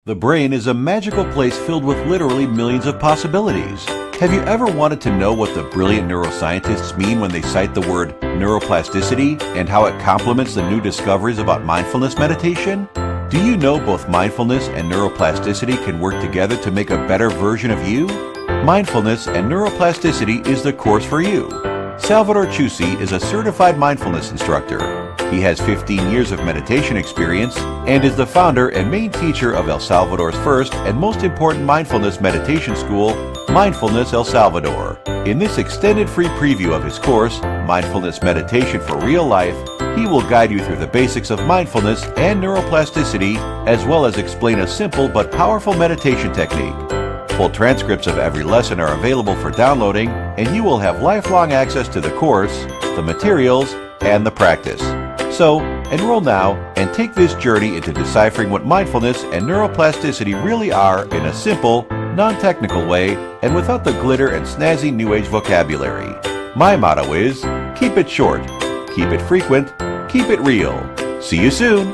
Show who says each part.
Speaker 1: The brain is a magical place filled with literally millions of possibilities. Have you ever wanted to know what the brilliant neuroscientists mean when they cite the word neuroplasticity and how it complements the new discoveries about mindfulness meditation? Do you know both mindfulness and neuroplasticity can work together to make a better version of you? Mindfulness and Neuroplasticity is the course for you. Salvador Chusi is a certified mindfulness instructor. He has 15 years of meditation experience and is the founder and main teacher of El Salvador's first and most important mindfulness meditation school, Mindfulness El Salvador. In this extended free preview of his course, Mindfulness Meditation for Real Life, he will guide you through the basics of mindfulness and neuroplasticity, as well as explain a simple but powerful meditation technique. Full transcripts of every lesson are available for downloading, and you will have lifelong access to the course, the materials, and the practice. So, enroll now and take this journey into deciphering what mindfulness and neuroplasticity really are in a simple, non-technical way and without the glitter and snazzy New Age vocabulary. My motto is, keep it short, keep it frequent, keep it real. See you soon!